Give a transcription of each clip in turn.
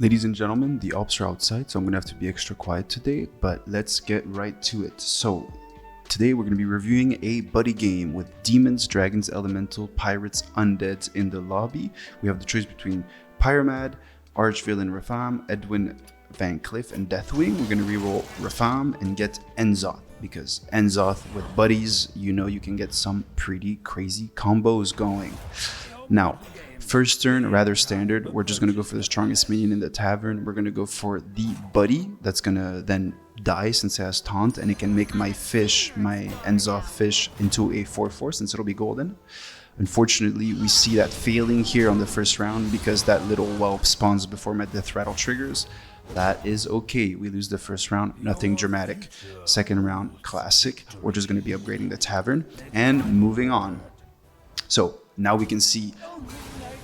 Ladies and gentlemen, the Alps are outside, so I'm going to have to be extra quiet today, but let's get right to it. So, today we're going to be reviewing a buddy game with demons, dragons, elemental, pirates, undeads in the lobby. We have the choice between Pyromad, Archvillain Rafam, Edwin Van Cliff, and Deathwing. We're going to reroll Rafam and get Enzoth, because Enzoth with buddies, you know you can get some pretty crazy combos going. Now, first turn, rather standard. We're just going to go for the strongest minion in the tavern. We're going to go for the buddy that's going to then die since it has taunt, and it can make my fish, my Enzoth fish, into a 4/4 since it'll be golden. Unfortunately, we see that failing here on the first round because that little whelp spawns before my deathrattle triggers. That is okay. We lose the first round, nothing dramatic. Second round, classic. We're just going to be upgrading the tavern and moving on. So now we can see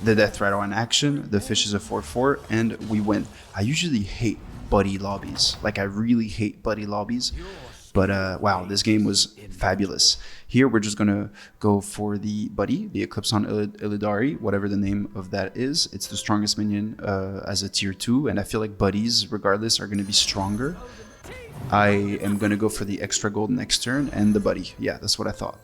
the deathrattle in action. The fish is a 4/4 and we win. I usually hate buddy lobbies. Like, I really hate buddy lobbies. But wow, this game was fabulous. Here we're just gonna go for the buddy, the Eclipse on Illidari, whatever the name of that is. It's the strongest minion as a tier 2, and I feel like buddies, regardless, are gonna be stronger. I am gonna go for the extra gold next turn and the buddy. Yeah, that's what I thought.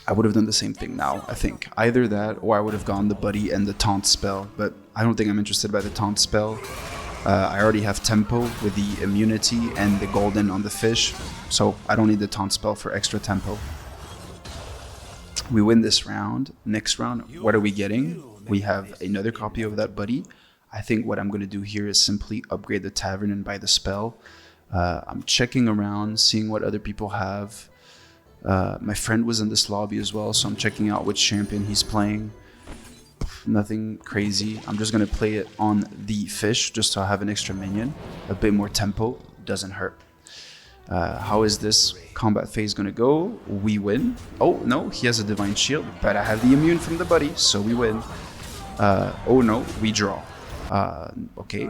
I would have done the same thing now, I think. Either that, or I would have gone the buddy and the taunt spell, but I don't think I'm interested by the taunt spell. I already have tempo with the immunity and the golden on the fish, so I don't need the taunt spell for extra tempo. We win this round. Next round, what are we getting? We have another copy of that buddy. I think what I'm going to do here is simply upgrade the tavern and buy the spell. I'm checking around, seeing what other people have. My friend was in this lobby as well, so I'm checking out which champion he's playing. Nothing crazy. I'm just going to play it on the fish just so I have an extra minion. A bit more tempo, doesn't hurt. How is this combat phase going to go? We win. Oh, no, he has a divine shield, but I have the immune from the buddy, so we win. Oh, no, we draw. Okay,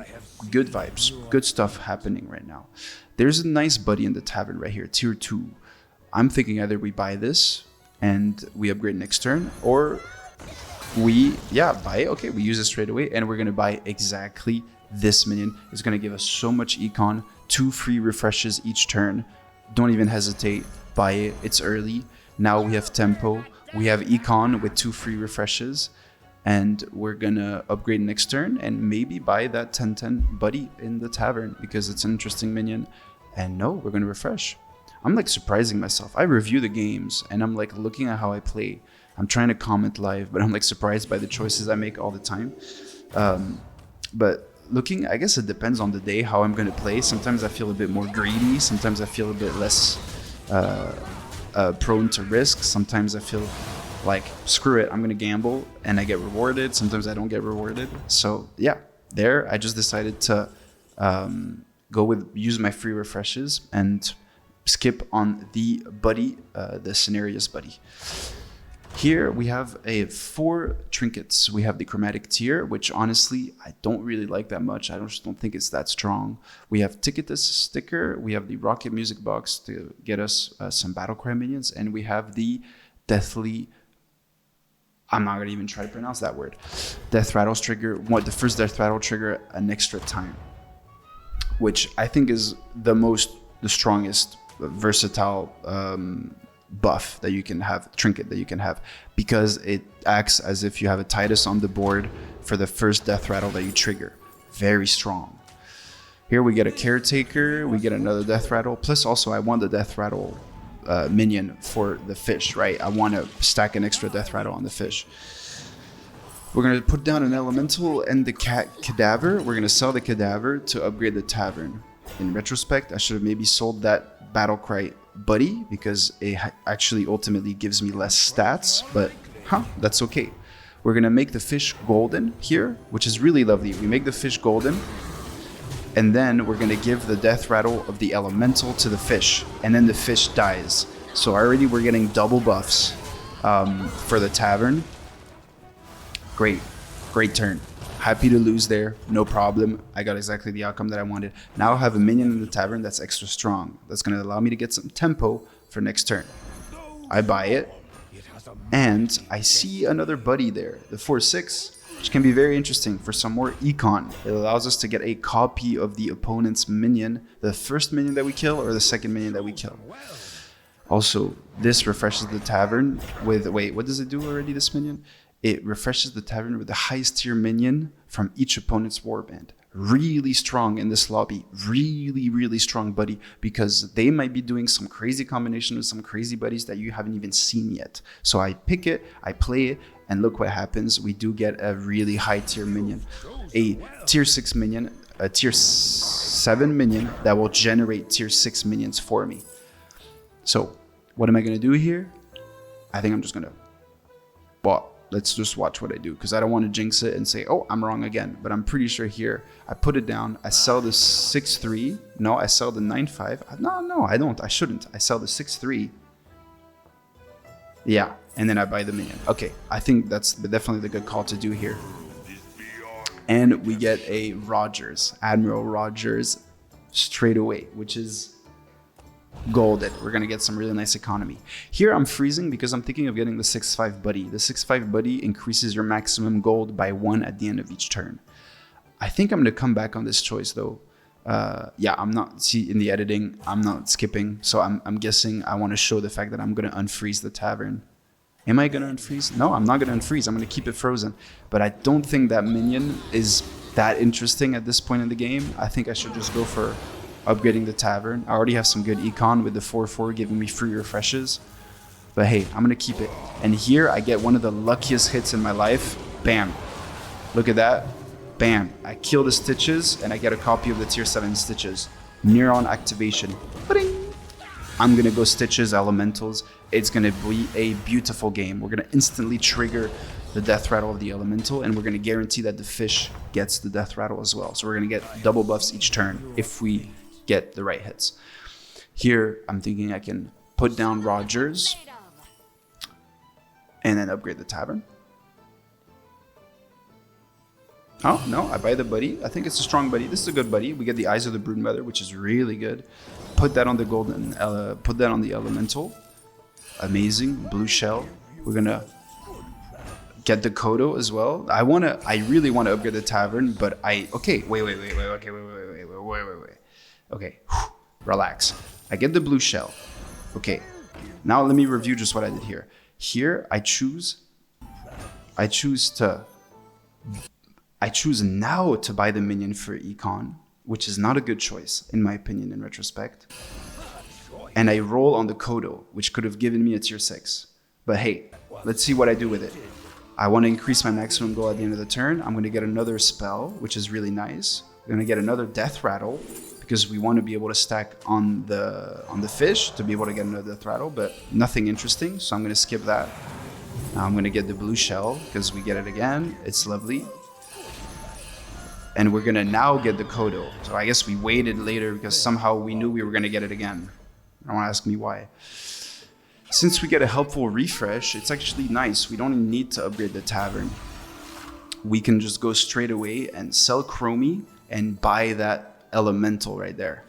good vibes. Good stuff happening right now. There's a nice buddy in the tavern right here, tier 2. I'm thinking either we buy this and we upgrade next turn, or we, buy it. Okay, we use it straight away, and we're going to buy exactly this minion. It's going to give us so much econ, 2 free refreshes each turn. Don't even hesitate, buy it. It's early. Now we have tempo. We have econ with 2 free refreshes, and we're going to upgrade next turn and maybe buy that 10/10 buddy in the tavern because it's an interesting minion. And no, we're going to refresh. I'm like surprising myself. I review the games and I'm like looking at how I play. I'm trying to comment live, but I'm like surprised by the choices I make all the time. But looking, I guess it depends on the day how I'm going to play. Sometimes I feel a bit more greedy. Sometimes I feel a bit less prone to risk. Sometimes I feel like, screw it, I'm going to gamble and I get rewarded. Sometimes I don't get rewarded. So yeah, there I just decided to use my free refreshes and skip on the buddy, the Cenarius buddy. Here we have 4 trinkets. We have the chromatic tier, which honestly I don't really like that much. I just don't think it's that strong. We have Ticketus sticker. We have the rocket music box to get us some battlecry minions, and we have the deathly. I'm not gonna even try to pronounce that word. Deathrattle trigger. The first deathrattle trigger an extra time, which I think is the strongest versatile buff that you can have, trinket that you can have, because it acts as if you have a Titus on the board for the first deathrattle that you trigger. Very strong. Here we get a caretaker, we get another deathrattle, plus also I want the deathrattle minion for the fish, right? I want to stack an extra deathrattle on the fish. We're going to put down an elemental and the cadaver. We're going to sell the cadaver to upgrade the tavern. In retrospect, I should have maybe sold that battlecry buddy because it actually ultimately gives me less stats, but that's okay. We're gonna make the fish golden here, which is really lovely. We make the fish golden, and then we're gonna give the death rattle of the elemental to the fish, and then the fish dies. So already we're getting double buffs for the tavern. Great turn. Happy to lose there, no problem. I got exactly the outcome that I wanted. Now I have a minion in the tavern that's extra strong. That's going to allow me to get some tempo for next turn. I buy it, and I see another buddy there, the 4/6. which can be very interesting for some more econ. It allows us to get a copy of the opponent's minion, the first minion that we kill or the second minion that we kill. Also, this refreshes the tavern with, wait, what does it do already, this minion? It refreshes the tavern with the highest tier minion from each opponent's warband. Really strong in this lobby, really strong buddy, because they might be doing some crazy combination with some crazy buddies that you haven't even seen yet. So I pick it, I play it, and look what happens. We do get a really high tier minion, a tier 6 minion, a tier 7 minion that will generate tier 6 minions for me. So what am I gonna do here? I think I'm just gonna, well, let's just watch what I do, because I don't want to jinx it and say, oh, I'm wrong again. But I'm pretty sure here, I put it down, I sell the 6-3. No, I sell the 9-5. No, I don't. I shouldn't. I sell the 6-3. Yeah, and then I buy the minion. Okay, I think that's definitely the good call to do here. And we get a Rogers, Admiral Rogers, straight away, which is golden. We're gonna get some really nice economy. Here I'm freezing because I'm thinking of getting the 6-5 buddy. The 6-5 buddy increases your maximum gold by 1 at the end of each turn. I think I'm gonna come back on this choice though. Yeah, I'm not, see in the editing, I'm not skipping. So I'm guessing I want to show the fact that I'm gonna unfreeze the tavern. Am I gonna unfreeze? No, I'm not gonna unfreeze. I'm gonna keep it frozen. But I don't think that minion is that interesting at this point in the game. I think I should just go for upgrading the tavern. I already have some good econ with the 4-4 giving me free refreshes. But hey, I'm gonna keep it. And here I get one of the luckiest hits in my life. Bam. Look at that. Bam. I kill the Stitches and I get a copy of the tier 7 Stitches. Neuron activation. Ba-ding. I'm gonna go Stitches, Elementals. It's gonna be a beautiful game. We're gonna instantly trigger the death rattle of the Elemental, and we're gonna guarantee that the fish gets the death rattle as well. So we're gonna get double buffs each turn if we get the right hits. Here, I'm thinking I can put down Rogers and then upgrade the tavern. Oh, no, I buy the buddy. I think it's a strong buddy. This is a good buddy. We get the Eyes of the Broodmother, which is really good. Put that on the golden, put that on the Elemental. Amazing, blue shell. We're gonna get the Kodo as well. I really want to upgrade the tavern, but okay, wait. Okay, relax. I get the blue shell. Okay, now let me review just what I did here. Here, I choose now to buy the minion for econ, which is not a good choice, in my opinion, in retrospect. And I roll on the Kodo, which could have given me a tier 6. But hey, let's see what I do with it. I want to increase my maximum goal at the end of the turn. I'm going to get another spell, which is really nice. I'm going to get another death rattle, because we want to be able to stack on the fish to be able to get another death rattle, but nothing interesting, so I'm going to skip that. Now I'm going to get the blue shell because we get it again. It's lovely. And we're going to now get the Kodo. So I guess we waited later because somehow we knew we were going to get it again. I don't want to ask me why. Since we get a helpful refresh, it's actually nice. We don't even need to upgrade the tavern. We can just go straight away and sell Chromie and buy that Elemental right there.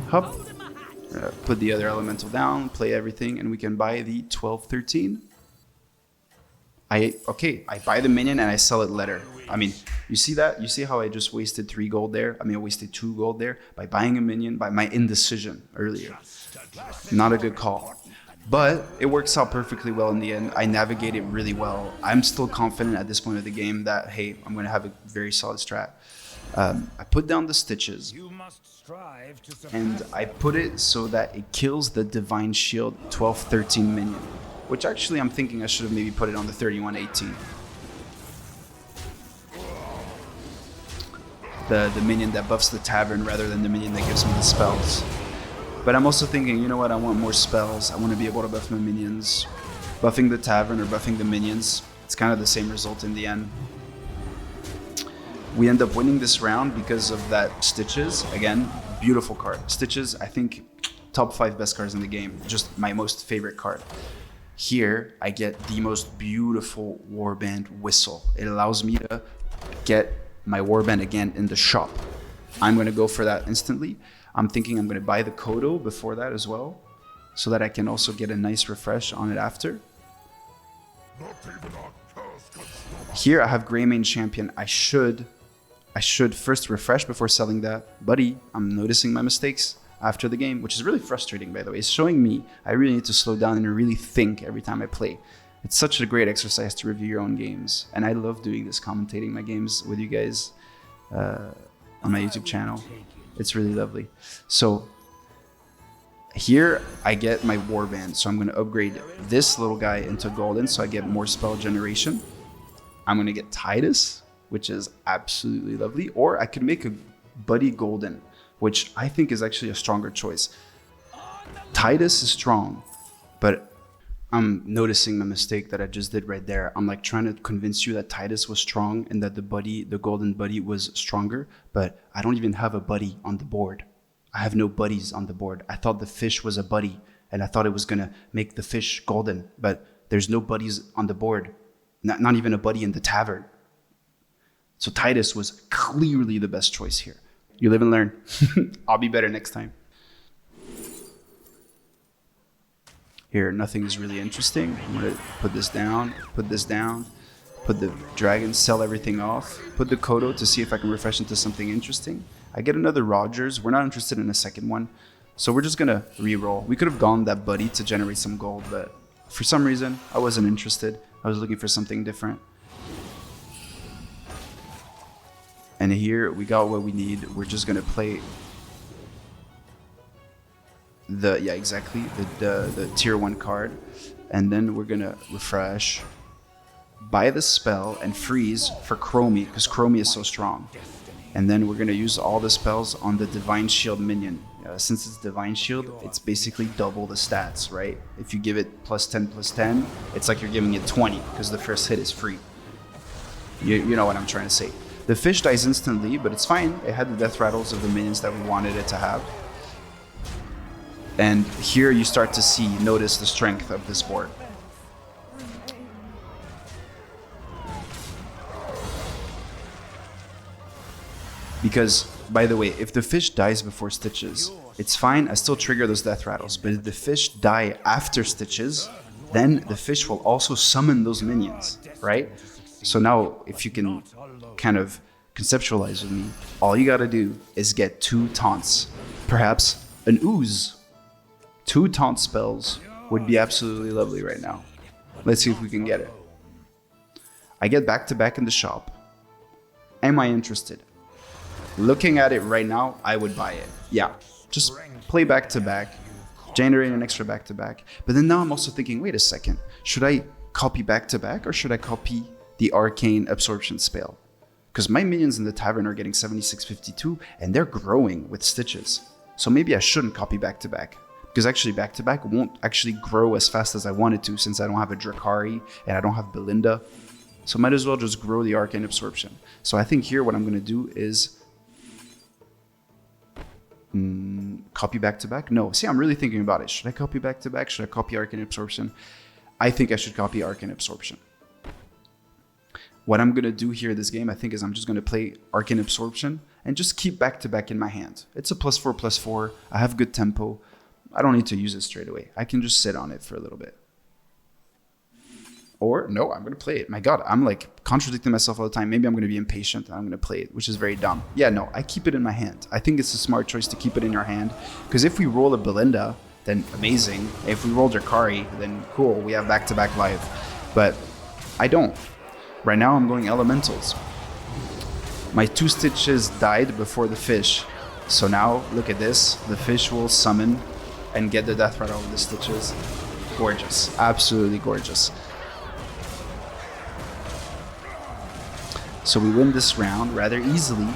Hup. Put the other Elemental down, play everything, and we can buy the 12-13. I buy the minion and I sell it later. I mean, you see that? You see how I just wasted 3 gold there? I mean, I wasted 2 gold there by buying a minion, by my indecision earlier. Not a good call. But it works out perfectly well in the end. I navigate it really well. I'm still confident at this point of the game that, hey, I'm going to have a very solid strat. I put down the Stitches. And I put it so that it kills the Divine Shield 12-13 minion. Which actually I'm thinking I should have maybe put it on the 31-18. The minion that buffs the tavern rather than the minion that gives me the spells. But I'm also thinking, you know what, I want more spells. I want to be able to buff my minions. Buffing the tavern or buffing the minions, it's kind of the same result in the end. We end up winning this round because of that Stitches. Again, beautiful card. Stitches, I think, top 5 best cards in the game. Just my most favorite card. Here, I get the most beautiful warband whistle. It allows me to get my warband again in the shop. I'm going to go for that instantly. I'm thinking I'm going to buy the Kodo before that as well, so that I can also get a nice refresh on it after. Here I have Grey Mane Champion. I should first refresh before selling that. Buddy, I'm noticing my mistakes after the game, which is really frustrating, by the way. It's showing me I really need to slow down and really think every time I play. It's such a great exercise to review your own games. And I love doing this, commentating my games with you guys on my YouTube channel. It's really lovely. So here I get my Warband. So I'm going to upgrade this little guy into Golden so I get more spell generation. I'm going to get Titus, which is absolutely lovely. Or I could make a Buddy Golden, which I think is actually a stronger choice. Titus is strong, but I'm noticing the mistake that I just did right there. I'm like trying to convince you that Titus was strong and that the Golden Buddy was stronger, but I don't even have a buddy on the board. I have no buddies on the board. I thought the fish was a buddy and I thought it was gonna make the fish golden, but there's no buddies on the board. Not even a buddy in the tavern. So Titus was clearly the best choice here. You live and learn. I'll be better next time. Here, nothing is really interesting. I'm gonna put this down, put the dragon, sell everything off, put the Kodo to see if I can refresh into something interesting. I get another Rogers. We're not interested in a second one. So we're just gonna re-roll. We could have gone that buddy to generate some gold, but for some reason, I wasn't interested. I was looking for something different. And here we got what we need. We're just gonna play the tier 1 card, and then we're gonna refresh, buy the spell, and freeze for Chromie because Chromie is so strong. And then we're gonna use all the spells on the Divine Shield minion. Since it's Divine Shield, it's basically double the stats, right? If you give it +10/+10, it's like you're giving it 20 because the first hit is free. You know what I'm trying to say. The fish dies instantly, but it's fine. It had the death rattles of the minions that we wanted it to have. And here you start to notice the strength of this board. Because, by the way, if the fish dies before Stitches, it's fine, I still trigger those death rattles. But if the fish die after Stitches, then the fish will also summon those minions, right? So now, if you can kind of conceptualize with me, all you gotta do is get 2 taunts, perhaps an ooze. 2 taunt spells would be absolutely lovely right now. Let's see if we can get it. I get back-to-back in the shop. Am I interested? Looking at it right now, I would buy it. Yeah, just play back-to-back, generate an extra back-to-back. But then now I'm also thinking, wait a second, should I copy back-to-back or should I copy the Arcane Absorption spell? Because my minions in the tavern are getting 7652 and they're growing with Stitches. So maybe I shouldn't copy back-to-back. Because actually back-to-back won't actually grow as fast as I wanted to since I don't have a Drakari and I don't have Belinda. So might as well just grow the Arcane Absorption. So I think here what I'm going to do is copy back-to-back? No, see, I'm really thinking about it. Should I copy back-to-back? Should I copy Arcane Absorption? I think I should copy Arcane Absorption. What I'm going to do here this game, I think, is I'm just going to play Arcane Absorption and just keep back-to-back in my hand. It's a +4/+4. I have good tempo. I don't need to use it straight away. I can just sit on it for a little bit. Or, no, I'm going to play it. My God, I'm like contradicting myself all the time. Maybe I'm going to be impatient and I'm going to play it, which is very dumb. Yeah, no, I keep it in my hand. I think it's a smart choice to keep it in your hand. Because if we roll a Belinda, then amazing. If we roll Drakari, then cool, we have back-to-back live. But I don't. Right now I'm going Elementals. My 2 Stitches died before the fish. So now, look at this. The fish will summon and get the death rattle with the Stitches. Gorgeous. Absolutely gorgeous. So we win this round rather easily.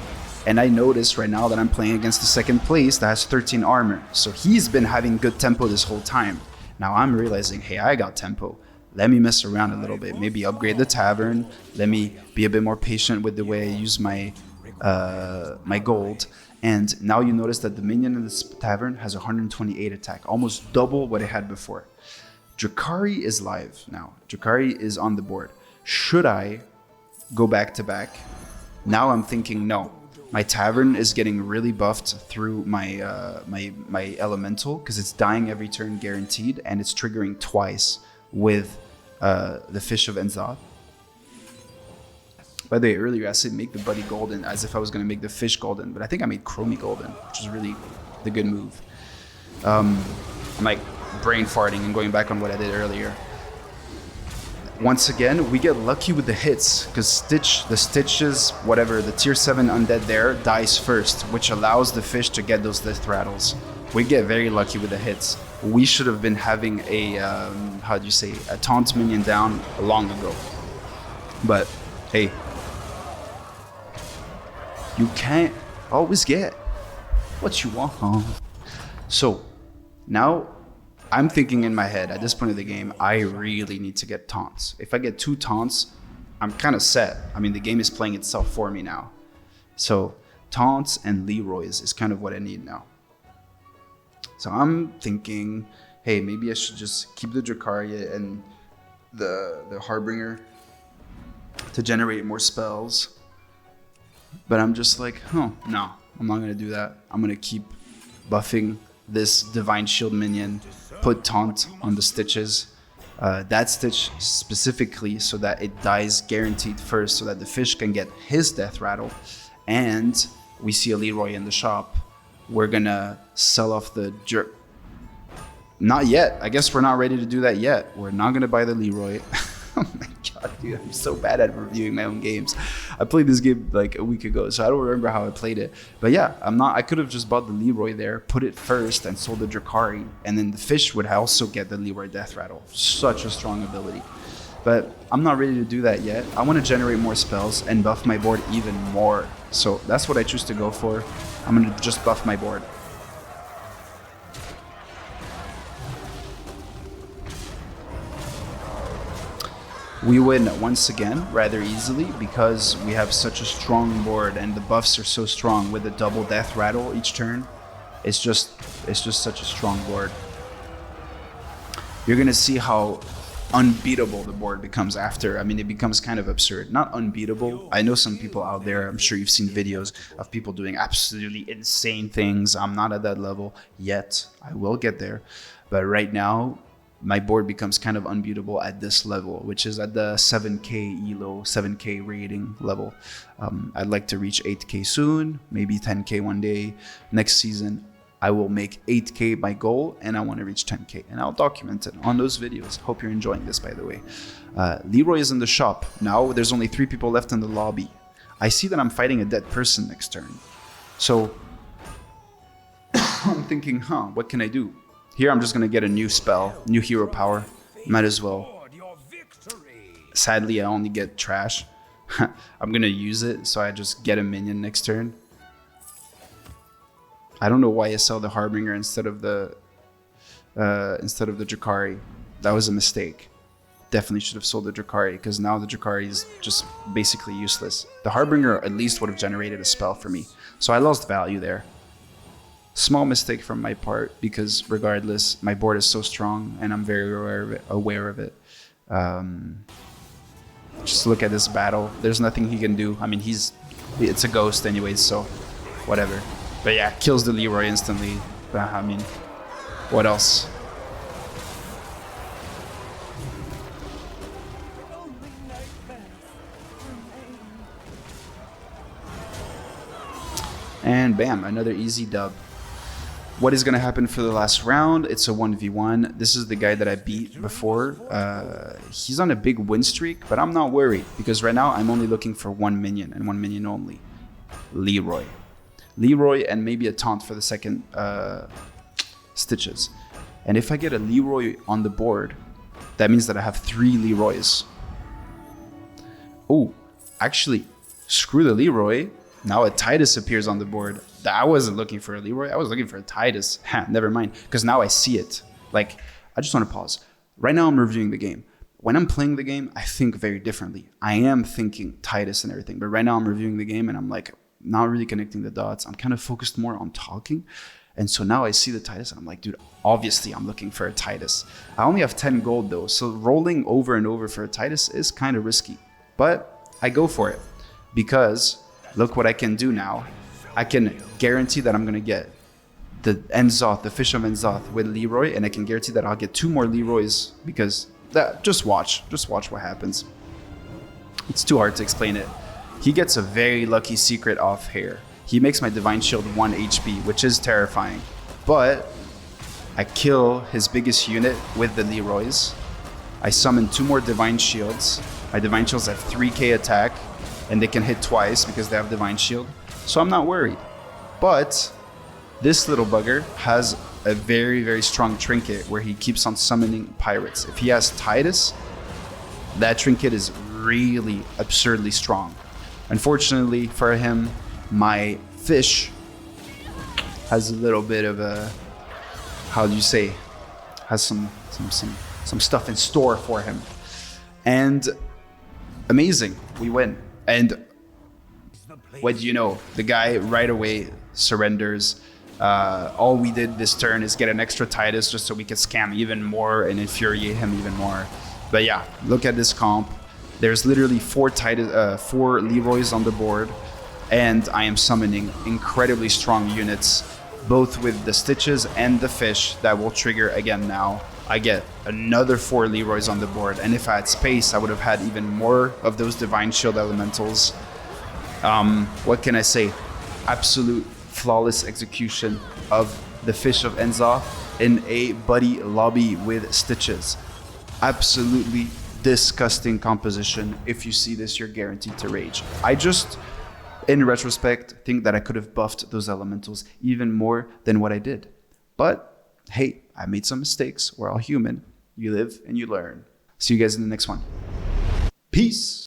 And I notice right now that I'm playing against the second place that has 13 armor. So he's been having good tempo this whole time. Now I'm realizing, hey, I got tempo. Let me mess around a little bit. Maybe upgrade the tavern. Let me be a bit more patient with the way I use my my gold. And now you notice that the minion in this tavern has 128 attack, almost double what it had before. Drakari is live now. Drakari is on the board. Should I go back-to-back? Now I'm thinking no. My tavern is getting really buffed through my my elemental because it's dying every turn guaranteed, and it's triggering twice with the Fish of Enzoth. By the way, earlier I said make the buddy golden as if I was going to make the fish golden, but I think I made Chromie golden, which is really the good move. I'm like brain farting and going back on what I did earlier. Once again, we get lucky with the hits because the Stitches, whatever, the tier 7 undead there dies first, which allows the fish to get those death rattles. We get very lucky with the hits. We should have been having a, how do you say, a taunt minion down long ago. But hey, you can't always get what you want, huh? So now I'm thinking in my head, at this point of the game, I really need to get taunts. If I get 2 taunts, I'm kind of set. I mean, the game is playing itself for me now. So taunts and Leroy's is kind of what I need now. So I'm thinking, hey, maybe I should just keep the Dracaria and the Harbinger to generate more spells. But I'm just like, oh, no, I'm not going to do that. I'm going to keep buffing this Divine Shield minion, put taunt on the Stitches. That Stitch specifically so that it dies guaranteed first so that the fish can get his death rattle. And we see a Leroy in the shop. We're going to sell off the jerk. Not yet. I guess we're not ready to do that yet. We're not going to buy the Leroy. Oh my god, dude, I'm so bad at reviewing my own games. I played this game like a week ago, so I don't remember how I played it. But yeah, I could have just bought the Leroy there, put it first, and sold the Drakari, and then the fish would also get the Leroy Death Rattle. Such a strong ability. But I'm not ready to do that yet. I want to generate more spells and buff my board even more. So that's what I choose to go for. I'm going to just buff my board. We win once again rather easily because we have such a strong board and the buffs are so strong with a double death rattle each turn. It's just such a strong board. You're gonna see how unbeatable the board becomes after. I mean, it becomes kind of absurd. Not unbeatable. I know some people out there, I'm sure you've seen videos of people doing absolutely insane things. I'm not at that level yet. I will get there. But right now, my board becomes kind of unbeatable at this level, which is at the 7k elo, 7k rating level. I'd like to reach 8k soon, maybe 10k one day. Next season, I will make 8k my goal, and I want to reach 10k, and I'll document it on those videos. Hope you're enjoying this, by the way. Leroy is in the shop. Now there's only 3 people left in the lobby. I see that I'm fighting a dead person next turn. So I'm thinking, what can I do? Here I'm just going to get a new spell, new hero power. Might as well. Sadly, I only get trash. I'm going to use it, so I just get a minion next turn. I don't know why I sell the Harbinger instead of the Drakari. That was a mistake. Definitely should have sold the Drakari, because now the Drakari is just basically useless. The Harbinger at least would have generated a spell for me. So I lost value there. Small mistake from my part, because regardless, my board is so strong and I'm very aware of it. Just look at this battle. There's nothing he can do. I mean, it's a ghost anyways, so whatever. But yeah, kills the Leroy instantly. I mean, what else? And bam, another easy dub. What is going to happen for the last round? It's a 1v1. This is the guy that I beat before. He's on a big win streak, but I'm not worried because right now I'm only looking for 1 minion and 1 minion only. Leroy. Leroy and maybe a taunt for the second Stitches. And if I get a Leroy on the board, that means that I have 3 Leroys. Oh, actually, screw the Leroy. Now a Titus appears on the board. I wasn't looking for a Leroy. I was looking for a Titus. Never mind. Because now I see it. Like, I just want to pause. Right now I'm reviewing the game. When I'm playing the game, I think very differently. I am thinking Titus and everything. But right now I'm reviewing the game and I'm like, not really connecting the dots. I'm kind of focused more on talking. And so now I see the Titus and I'm like, dude, obviously I'm looking for a Titus. I only have 10 gold though. So rolling over and over for a Titus is kind of risky. But I go for it. Because look what I can do now. I can guarantee that I'm going to get the Enzoth, the Fish of Enzoth with Leroy, and I can guarantee that I'll get 2 more Leroys because Just watch what happens. It's too hard to explain it. He gets a very lucky secret off here. He makes my Divine Shield 1 HP, which is terrifying. But I kill his biggest unit with the Leroy's. I summon 2 more Divine Shields. My Divine Shields have 3k attack, and they can hit twice because they have Divine Shield. So I'm not worried. But this little bugger has a very, very strong Trinket where he keeps on summoning pirates. If he has Titus, that Trinket is really absurdly strong. Unfortunately for him, my fish has a little bit of a, how do you say, has some stuff in store for him. And amazing, we win. And what do you know? The guy right away surrenders. All we did this turn is get an extra Titus just so we could scam even more and infuriate him even more. But yeah, look at this comp. There's literally 4 Leroys on the board, and I am summoning incredibly strong units, both with the Stitches and the fish that will trigger again now. I get another 4 Leroys on the board, and if I had space, I would have had even more of those Divine Shield Elementals. What can I say? Absolute flawless execution of the Fish of Enza in a buddy lobby with Stitches. Absolutely disgusting composition. If you see this, you're guaranteed to rage. I just, in retrospect, think that I could have buffed those elementals even more than what I did. But hey, I made some mistakes. We're all human. You live and you learn. See you guys in the next one. Peace.